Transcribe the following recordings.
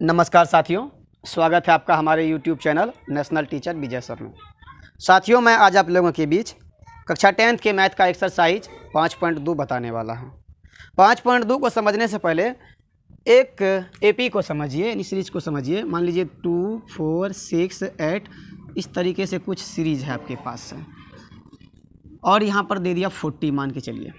नमस्कार साथियों, स्वागत है आपका हमारे YouTube चैनल नेशनल टीचर विजय सर में। साथियों, मैं आज आप लोगों के बीच कक्षा 10th के मैथ का एक्सरसाइज 5.2 बताने वाला हूं। 5.2 को समझने से पहले एक एपी को समझिए, इन सीरीज को समझिए। मान लीजिए 2, 4, 6, 8 इस तरीके से कुछ सीरीज है आपके पास से, और यहाँ पर दे दिया 40 मान के चलिए।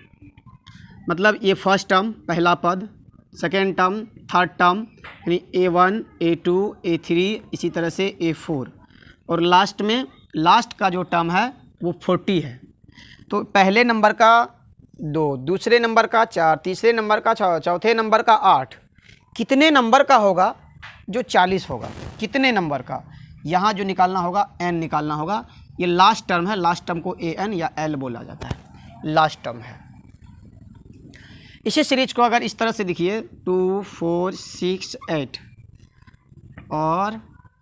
मतलब ये फर्स्ट टर्म पहला पद, सेकेंड टर्म थर्ड टर्म यानी A1, A2, A3 इसी तरह से A4, और लास्ट में लास्ट का जो टर्म है वो 40 है। तो पहले नंबर का 2, दूसरे नंबर का 4, तीसरे नंबर का 6, चौथे नंबर का 8, कितने नंबर का होगा जो 40 होगा? कितने नंबर का? यहाँ जो निकालना होगा n निकालना होगा। ये लास्ट टर्म है, लास्ट टर्म को an या l बोला जाता है, लास्ट टर्म है। इसी सीरीज को अगर इस तरह से देखिए 2, 4, 6, 8 और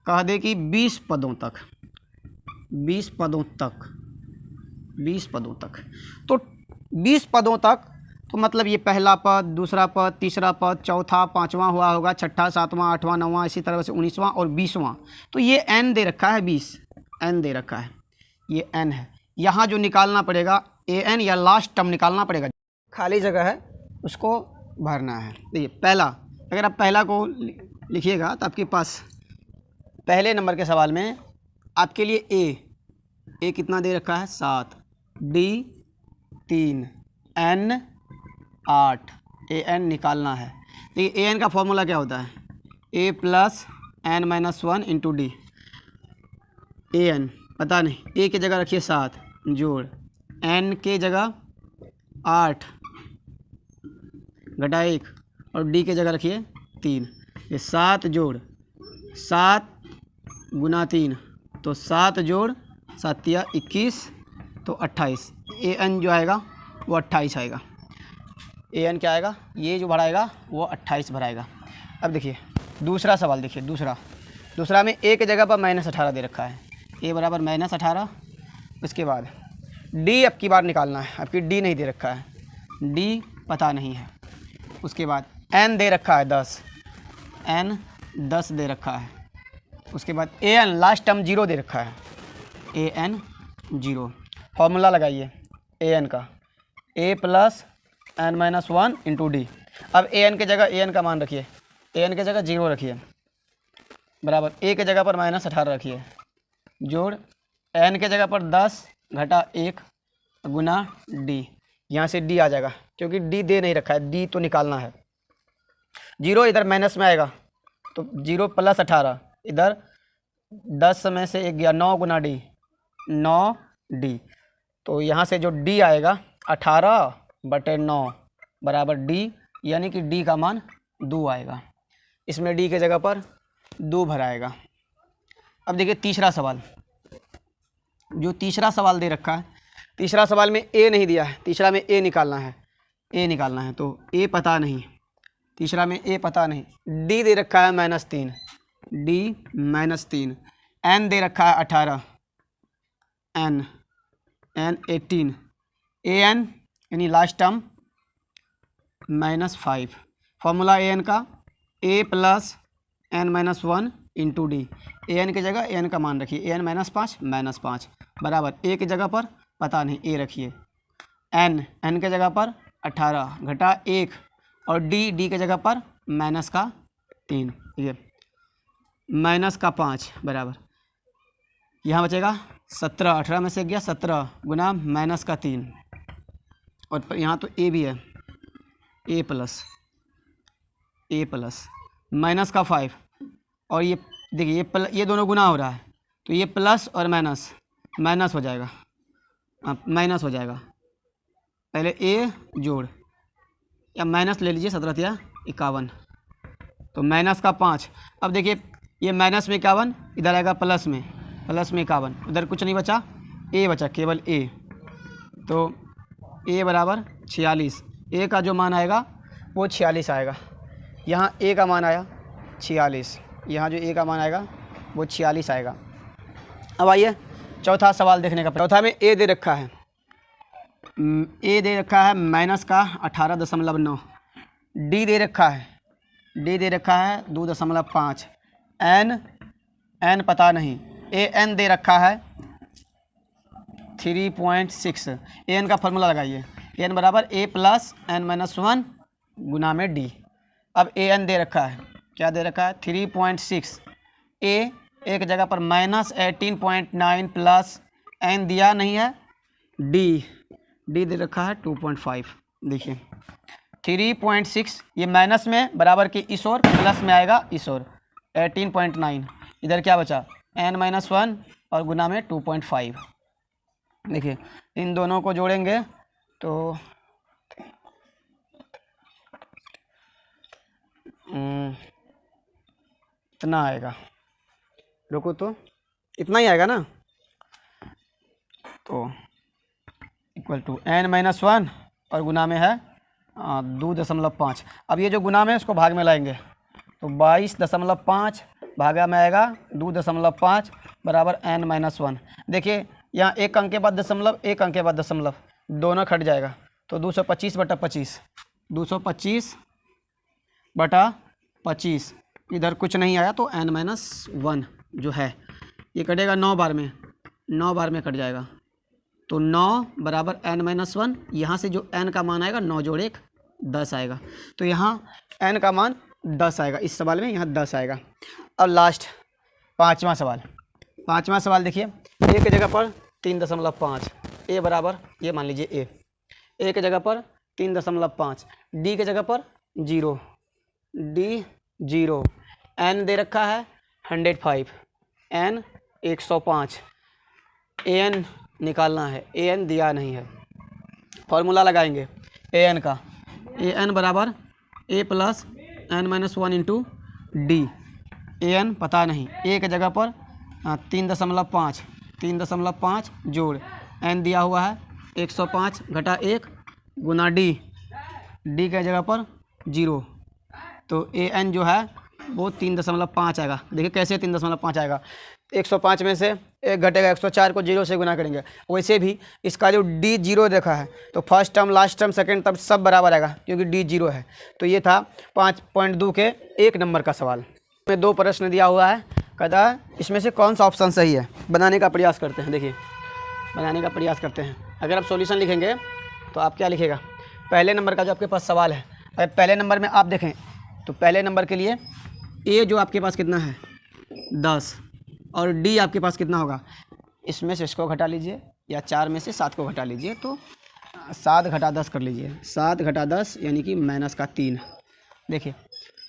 कह दे कि 20 पदों तक, 20 पदों तक, 20 पदों तक, तो 20 पदों तक तो मतलब ये पहला पद, दूसरा पद, तीसरा पद, चौथा, पांचवा हुआ होगा, छठा, सातवां, आठवां, नौवां, इसी तरह से 19वां और 20वां। तो ये n दे रखा है, 20 n दे रखा है, ये n है। यहाँ जो निकालना पड़ेगा an या लास्ट टर्म निकालना पड़ेगा, खाली जगह है उसको भरना है। देखिए पहला, अगर आप पहला को लिखिएगा तो आपके पास पहले नंबर के सवाल में आपके लिए ए कितना दे रखा है 7, D 3, N 8, an निकालना है। देखिए an का फॉर्मूला क्या होता है? a plus n minus 1 into D. an पता नहीं, a की जगह रखिए 7 जोड़ n के जगह 8 घटा 1 और d के जगह रखिए 3। ये 7 जोड़ 7 गुना 3 तो 7 जोड़ 7 या 21 तो 28। an जो आएगा वो 28 आएगा। an क्या आएगा? ये जो भराएगा वो 28 भराएगा। अब देखिए दूसरा सवाल, देखिए दूसरा में a के जगह पर -18 दे रखा है, a बराबर -18। उसके बाद d अब की बार निकालना है, आपकी d नहीं दे रखा है, d पता नहीं है। उसके बाद n दे रखा है 10, n 10 दे रखा है। उसके बाद an लास्ट टर्म 0 दे रखा है, an 0। फॉर्मूला लगाइए an का, a plus n minus 1 into D. अब an के जगह an का मान रखिए, an के जगह 0 रखिए, बराबर a के जगह पर -18 रखिए, जोड़ n के जगह पर 10 घटा 1 गुना d। यहाँ से d आ जाएगा, क्योंकि d दे नहीं रखा है, d तो निकालना है। 0 इधर माइनस में आएगा तो 0 प्लस 18, इधर 10 में से 1 गया, 9 गुना d, 9d। तो यहाँ से जो d आएगा 18/9 बराबर d, यानी कि d का मान 2 आएगा। इसमें d के जगह पर 2 भराएगा। अब देखिए तीसरा सवाल, जो तीसरा सवाल दे रखा है, तीसरा सवाल में a नहीं दिया है, तीसरा में a निकालना है, a निकालना है। तो a पता नहीं, तीसरा में a पता नहीं, d दे रखा है -3, d -3, n दे रखा है 18, n 18, an यानी लास्ट टर्म -5। फॉर्मूला an का a plus n minus 1 into D. an की जगह an का मान रखिए, an -5 बराबर a की जगह पर पता नहीं a रखिए, n के जगह पर 18 घटा 1 और d के जगह पर -3, ठीक है, -5 बराबर यहाँ बचेगा 17, 18 में से गया 17 गुना -3, और यहाँ तो a भी है, a प्लस -5, और ये देखिए ये दोनों गुना हो रहा है, तो ये प्लस और माइनस हो जाएगा, माइनस हो जाएगा। पहले a जोड़ या माइनस ले लीजिए, 17 या 51, तो -5। अब देखिए ये माइनस में 51, इधर आएगा प्लस में 51, उधर कुछ नहीं बचा, a बचा, केवल a। तो a बराबर 46, a का जो मान आएगा वो 46 आएगा। यहाँ a का मान आया 46, यहाँ जो a का मान आएगा वो 46 आएगा। अब आइए चौथा सवाल देखने का। चौथा में a दे रखा है, a दे रखा है -18.9, d दे रखा है डी दे रखा है 2.5, एन पता नहीं, एन दे रखा है 3.6। एन का फॉर्मूला लगाइए, एन बराबर ए प्लस एन माइनस 1 गुना में डी। अब एन दे रखा है, क्या दे रखा है 3.6, ए एक जगह पर -18.9 प्लस एन दिया नहीं है, डी दे रखा है 2.5। देखिए 3.6 ये माइनस में बराबर के इस ओर, प्लस में आएगा इस ओर 18.9, इधर क्या बचा n-1 और गुना में 2.5। देखिए इन दोनों को जोड़ेंगे तो इतना आएगा, रुको तो इतना ही आएगा ना, तो इक्वल टू n-1 और गुना में है 2.5। अब ये जो गुना में इसको भाग में लाएंगे तो 22.5 भागा में आएगा 2.5 बराबर n-1। देखिए यहाँ एक अंक के बाद दशमलव, एक अंक के बाद दशमलव, दोनों कट जाएगा तो 225/25, 225/25, इधर कुछ नहीं आया तो n-1 जो है ये कटेगा 9 बार में, 9 बार में कट जाएगा तो 9 बराबर n-1। यहाँ से जो n का मान आएगा 9 जोड़ 1 10 आएगा, तो यहाँ n का मान 10 आएगा, इस सवाल में यहाँ 10 आएगा। अब लास्ट पाँचवा सवाल देखिए, ए की जगह पर 3.5, ए बराबर ये मान लीजिए ए की जगह पर 3.5, डी की जगह पर 0, डी 0, एन दे रखा है 105, एन 105, एन निकालना है, एन दिया नहीं है, फॉर्मूला लगाएंगे एन का, एन बराबर a plus n-1 into D. N पता नहीं, ए की जगह पर 3.5 जोड़ एन दिया हुआ है 105 घटा 1 गुना डी की जगह पर 0, तो एन जो है वो 3.5 आएगा। देखिए कैसे 3.5 आएगा, 105 में से 1 घटेगा, 104 को 0 से गुना करेंगे। वैसे भी इसका जो डी 0 देखा है तो first term, last term, second term सब बराबर आएगा क्योंकि डी 0 है। तो ये था 5.2 के 1 नंबर का सवाल में 2 प्रश्न दिया हुआ है, कहता है इसमें से कौन सा ऑप्शन सही है। बनाने का प्रयास करते हैं, देखिए बनाने का प्रयास करते हैं। अगर आप सॉल्यूशन लिखेंगे तो आप क्या लिखेगा, पहले नंबर का जो आपके पास सवाल है, अगर पहले नंबर में आप देखें तो पहले नंबर के लिए ए जो आपके पास कितना है 10 और डी आपके पास कितना होगा, इसमें से इसको घटा लीजिए या 4 में से 7 को घटा लीजिए, तो 7 घटा 10 कर लीजिए, 7 घटा 10 यानी कि -3। देखिए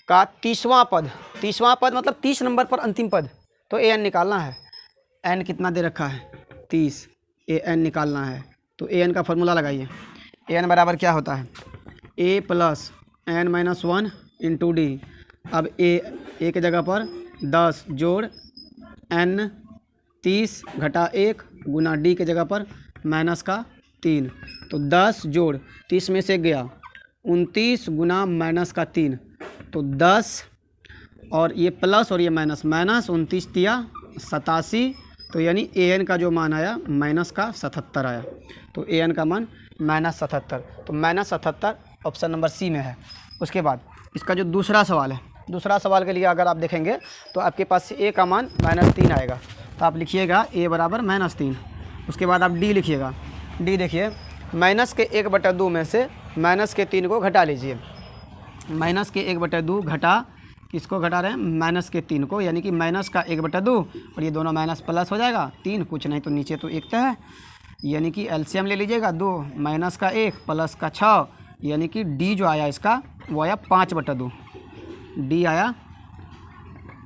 का तीसवां पद मतलब 30 नंबर पर अंतिम पद, तो ए एन निकालना है। एन कितना दे रखा है 30, ए एन निकालना है तो ए एन का फॉर्मूला लगाइए। ए एन बराबर क्या होता है ए प्लस n-1 इंटू डी। अब ए की जगह पर 10 जोड़ n 30 घटा 1 गुना डी की जगह पर -3, तो 10 जोड़ 30 में से गया 29 गुना -3, तो 10 और ये प्लस और ये माइनस, 29 दिया 87, तो यानी ए एन का जो मान आया -77 आया, तो ए एन का मान -77, तो -77 ऑप्शन नंबर सी में है। उसके बाद इसका जो दूसरा सवाल है, दूसरा सवाल के लिए अगर आप देखेंगे तो आपके पास ए का मान -3 आएगा, तो आप लिखिएगा ए बराबर -3। उसके बाद आप डी लिखिएगा। डी देखिए माइनस के 1/2 में से -3 को घटा लीजिए। -1/2 घटा, किसको घटा रहे हैं, -3 को, यानी कि माइनस का 1/2 और ये दोनों माइनस प्लस हो जाएगा 3, कुछ नहीं तो नीचे तो 1 है, यानी कि एलसीएम ले लीजिएगा 2, माइनस का 1 प्लस का 6, यानी कि डी जो आया इसका वो आया 5/2, डी आया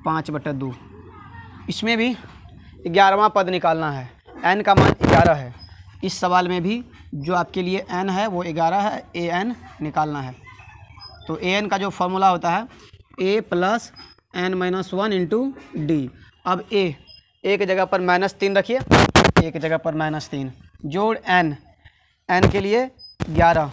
5/2। इसमें भी 11वां पद निकालना है, एन का मान 11 है। इस सवाल में भी जो आपके लिए एन है वो 11 है, ए एन निकालना है। तो ए एन का जो फॉर्मूला होता है ए प्लस n-1 इंटू डी। अब ए की जगह पर -3 रखिए, ए की जगह पर -3 जोड़ एन के लिए 11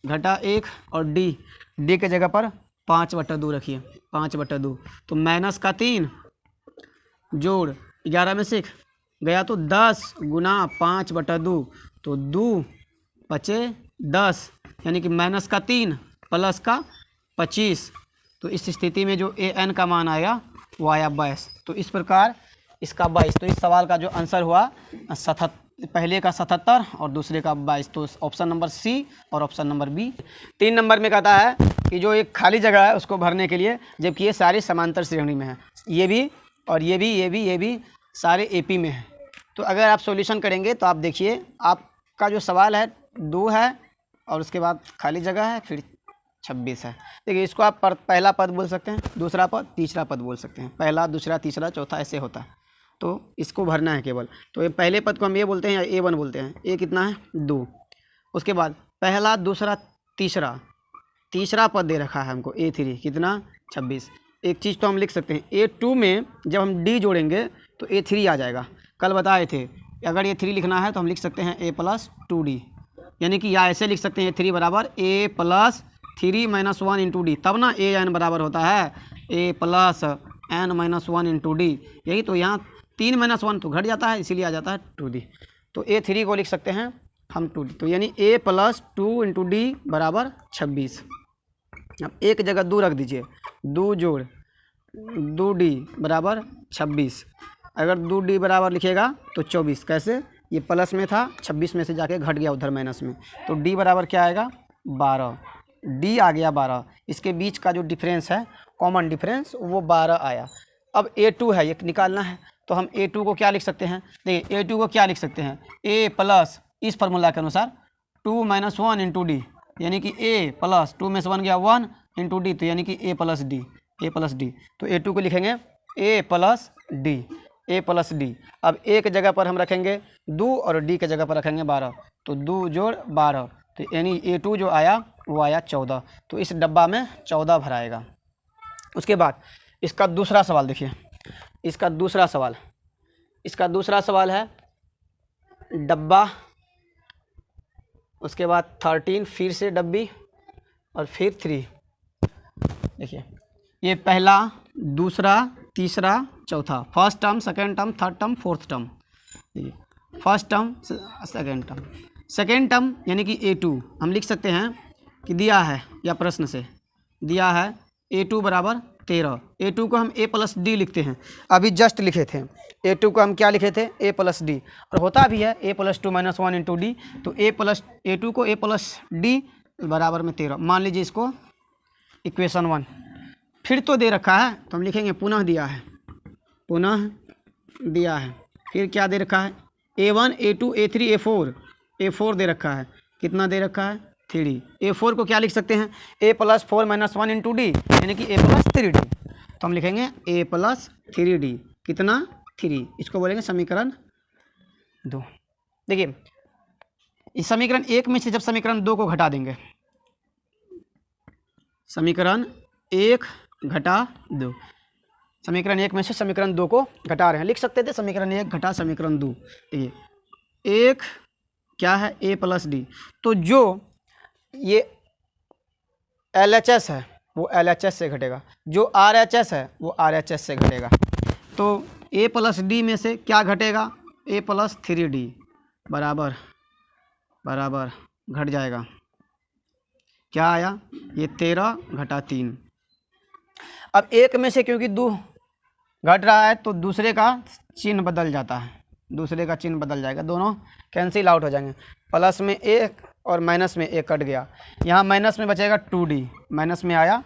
घटा 1 और डी की जगह पर 5/2 रखिए, 5/2, तो -3 जोड़ 11 में से गया तो 10 गुना 5/2, तो 2 बचे 10, यानी कि -3 प्लस का 25, तो इस स्थिति में जो ए एन का मान आएगा वो आया 22। तो इस प्रकार इसका 22। तो इस सवाल का जो आंसर हुआ पहले का 77 और दूसरे का 22। तो ऑप्शन नंबर सी और ऑप्शन नंबर बी। 3 नंबर में कहता है कि जो एक खाली जगह है उसको भरने के लिए, जबकि ये सारी समांतर श्रेणी में है, ये भी और ये भी सारे एपी में है। तो अगर आप सॉल्यूशन करेंगे तो आप देखिए आपका जो सवाल है 2 है और उसके बाद खाली जगह है, फिर 26 है। देखिए इसको आप पहला पद बोल सकते हैं, दूसरा पद, तीसरा पद बोल सकते हैं। पहला, दूसरा, तीसरा, चौथा ऐसे होता है। तो इसको भरना है केवल। तो ये पहले पद को हम ए बोलते हैं या A1 बोलते हैं। ए कितना है 2। उसके बाद पहला, दूसरा, तीसरा पद दे रखा है हमको A3 कितना 26। एक चीज़ तो हम लिख सकते हैं A2 में जब हम D जोड़ेंगे तो A3 आ जाएगा। कल बताए थे अगर A3 लिखना है तो हम लिख सकते हैं A + 2D, यानी कि या ऐसे लिख सकते हैं A3 बराबर A + 3 - 1 × D, तब ना AN बराबर होता है A + n - 1 × D। यही तो यहाँ 3 - 1 तो घट जाता है, इसीलिए आ जाता है 2D। तो A3 को लिख सकते हैं हम 2D। तो यानी A + 2 × D बराबर 26। अब एक जगह 2 रख दीजिए, 2 जोड़ 2D बराबर 26। अगर 2D बराबर लिखेगा तो 24। कैसे? ये प्लस में था, 26 में से जाके घट गया उधर माइनस में, तो D बराबर क्या आएगा 12। D आ गया 12। इसके बीच का जो डिफरेंस है, कॉमन डिफरेंस, वो 12 आया। अब A2 है, ये निकालना है। तो हम A2 को क्या लिख सकते हैं? देखिए A2 को क्या लिख सकते हैं? A + इस फार्मूला के अनुसार 2 - 1 × D, यानी कि A + 2 में से 1 गया 1 × D, तो यानी कि A + D, A + D। तो A2 को लिखेंगे A + D, A + D। अब एक जगह पर हम रखेंगे 2 और D के जगह पर रखेंगे 12, तो 2 जोड़ 12, तो यानी A2 जो आया वो आया 14। तो इस डब्बा में 14 भराएगा। उसके बाद इसका दूसरा सवाल देखिए, इसका दूसरा सवाल है डब्बा, उसके बाद 13, फिर से डब्बी और फिर 3। देखिए ये पहला, दूसरा, तीसरा, चौथा, first term, second term, third term, fourth term. देखिए फर्स्ट टर्म, सेकेंड टर्म यानी कि A2 हम लिख सकते हैं कि दिया है या प्रश्न से दिया है A2 बराबर 13। A2 को हम A + D लिखते हैं, अभी जस्ट लिखे थे। A2 को हम क्या लिखे थे? A + D, और होता भी है A + 2 - 1 × D। तो A2 को A + D बराबर में 13 मान लीजिए। इसको इक्वेशन 1 फिर तो दे रखा है, तो हम लिखेंगे पुनः दिया है, पुनः दिया है। फिर क्या दे रखा है? A1, A2, A3, A4 दे रखा है। कितना दे रखा है? 3D। A4 को क्या लिख सकते हैं? A + 4 - 1 × D, यानी कि A + 3D। तो हम लिखेंगे A + 3D कितना 3। इसको बोलेंगे समीकरण 2। देखिए इस समीकरण 1 में से जब समीकरण 2 को घटा देंगे, समीकरण 1 घटा 2, समीकरण 1 में से समीकरण 2 को घटा रहे हैं, लिख सकते थे समीकरण 1 घटा समीकरण 2। देखिए एक क्या है? A + D। तो जो ये LHS है वो LHS से घटेगा, जो RHS है वो RHS से घटेगा। तो A + D में से क्या घटेगा? A + 3D बराबर घट जाएगा। क्या आया? ये 13 घटा 3। अब एक में से क्योंकि 2 घट रहा है तो दूसरे का चिन्ह बदल जाता है, दूसरे का चिन्ह बदल जाएगा, दोनों कैंसिल आउट हो जाएंगे। प्लस में 1 और माइनस में 1 कट गया, यहाँ माइनस में बचेगा 2D, माइनस में आया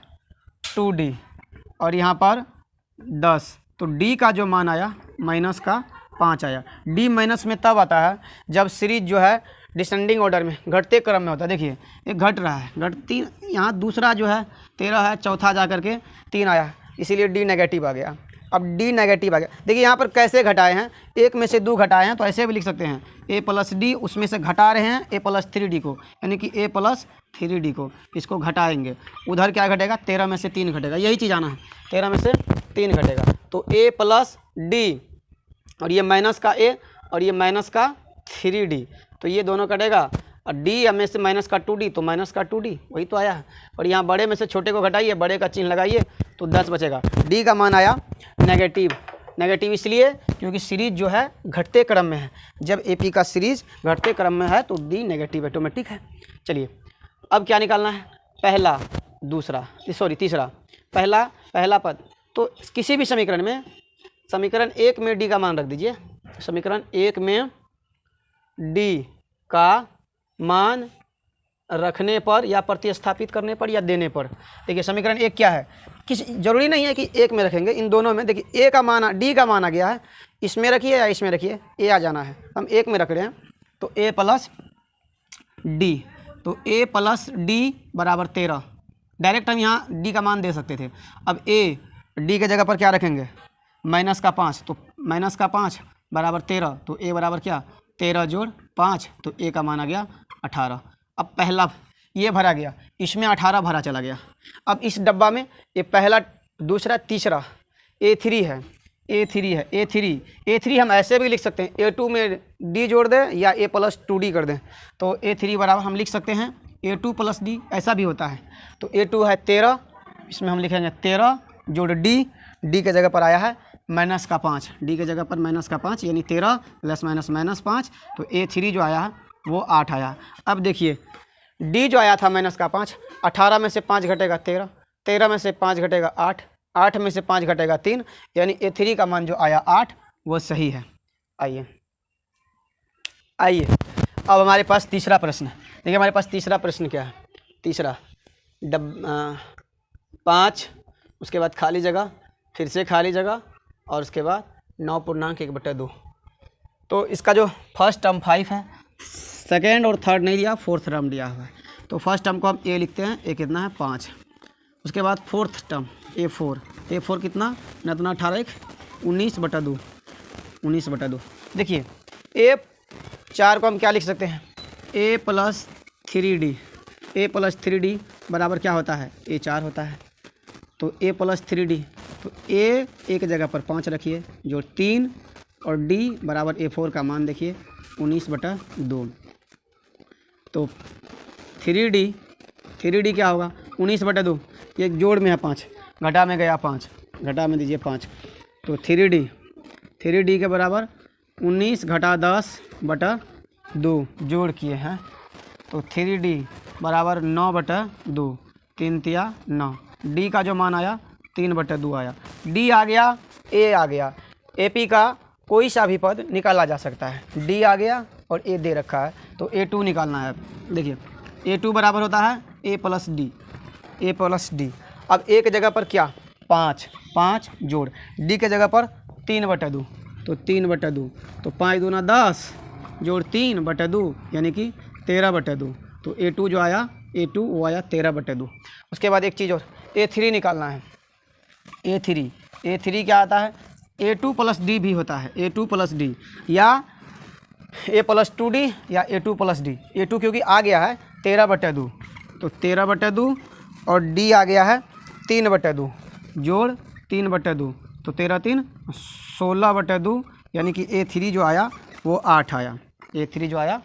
2D और यहाँ पर 10। तो D का जो मान आया माइनस का 5 आया। D माइनस में तब आता है जब सीरीज जो है डिसेंडिंग ऑर्डर में, घटते क्रम में होता है। देखिए ये घट रहा है, तीन, यहाँ दूसरा जो है 13 है, चौथा जा करके 3 आया, इसीलिए D नेगेटिव आ गया। अब D नेगेटिव आ गया। देखिए यहाँ पर कैसे घटाए हैं, एक में से 2 घटाए हैं, तो ऐसे भी लिख सकते हैं A + D, उसमें से घटा रहे हैं A + 3D को, यानी कि A + 3D को, इसको घटाएंगे। उधर क्या घटेगा? 13 में से 3 घटेगा, यही चीज़ आना है, 13 में से 3 घटेगा। तो A + D और ये माइनस का A और ये माइनस का 3D, तो ये दोनों कटेगा। और D में से माइनस का 2D, तो माइनस का 2D वही तो आया है। और यहाँ बड़े में से छोटे को घटाइए, बड़े का चिन्ह लगाइए, तो 10 बचेगा। D का मान आया नेगेटिव। नेगेटिव इसलिए क्योंकि सीरीज जो है घटते क्रम में है। जब AP का सीरीज घटते क्रम में है तो D नेगेटिव ऑटोमेटिक है। चलिए अब क्या निकालना है? पहला, दूसरा, तीसरा। पहला पद, तो किसी भी समीकरण में, समीकरण 1 में डी का मान रख दीजिए। समीकरण 1 में डी का मान रखने पर या प्रतिस्थापित करने पर या देने पर, देखिए समीकरण 1 क्या है, किसी जरूरी नहीं है कि 1 में रखेंगे, इन दोनों में देखिए ए का मान, डी का मान आ गया है, इसमें रखिए या इसमें रखिए, ए आ जाना है, हम 1 में रख रहे हैं, तो ए प्लस डी, तो ए प्लस डी बराबर 13। डायरेक्ट हम यहाँ डी का मान दे सकते थे। अब ए डी के जगह पर क्या रखेंगे, माइनस का 5, तो माइनस का 5 बराबर 13, तो ए बराबर क्या 13 जोड़ 5, तो ए का मान आ गया 18। अब पहला ये भरा गया, इसमें 18 भरा चला गया। अब इस डब्बा में ये पहला, दूसरा, तीसरा A3 है, A3 हम ऐसे भी लिख सकते हैं, A2 में D जोड़ दें या A प्लस 2D कर दें, तो A3 बराबर हम लिख सकते हैं A2 प्लस D, ऐसा भी होता है। तो A2 है 13, इसमें हम लिखेंगे 13 जोड़ D, D के जगह पर आया है माइनस का 5, D के जगह पर माइनस का 5, यानी 13 प्लस माइनस 5, तो A3 जो आया है वो 8 आया। अब देखिए D जो आया था माइनस का 5, 18 में से 5 घटेगा 13, 13 में से 5 घटेगा 8, 8 में से 5 घटेगा 3, यानी A3 का मान जो आया 8 वो सही है। आइए अब हमारे पास तीसरा प्रश्न है। देखिए हमारे पास तीसरा प्रश्न क्या है, तीसरा 5, उसके बाद खाली जगह, फिर से खाली जगह, और उसके बाद 9.1/2। तो इसका जो फर्स्ट टर्म 5 है, सेकेंड और थर्ड नहीं दिया, फोर्थ टर्म दिया हुआ है। तो फर्स्ट टर्म को हम ए लिखते हैं, ए कितना है 5। उसके बाद फोर्थ टर्म A4 कितना, न 18 19/2, 19/2। देखिए A4 को हम क्या लिख सकते हैं, A प्लस 3D बराबर क्या होता है, A4 होता है। तो A प्लस 3D, तो A एक जगह पर 5 रखिए, जो 3, और D बराबर A4 का मान देखिए 19/2। तो 3D क्या होगा 19/2, ये जोड़ में है 5, घटा में गया 5, घटा में दीजिए 5, तो 3D के बराबर 19 घटा 10/2 जोड़ किए हैं, तो 3D बराबर 9/2, 3 तिया 9। D का जो मान आया 3/2 आया, D आ गया, A आ गया, AP का कोई सा भी पद निकाला जा सकता है। D आ गया और A दे रखा है, तो A2 निकालना है। देखिए A2 बराबर होता है A प्लस D। अब A के जगह पर क्या 5 जोड़, D के जगह पर 3/2, तो 3/2, तो 5 दूना 10 जोड़ 3/2, यानी कि 13/2। तो A2 जो आया, A2 वो आया 13/2। उसके बाद एक चीज़ और, A3 निकालना है। A3 क्या आता है, A2 प्लस D भी होता है, A2 प्लस D, या A प्लस 2D या A2 प्लस D। A2 क्योंकि आ गया है 13/2, तो 13/2, और D आ गया है 3/2, जोड़ 3/2, तो 13 3 16/2, यानी कि A3 जो आया वो 8 आया। A3 जो आया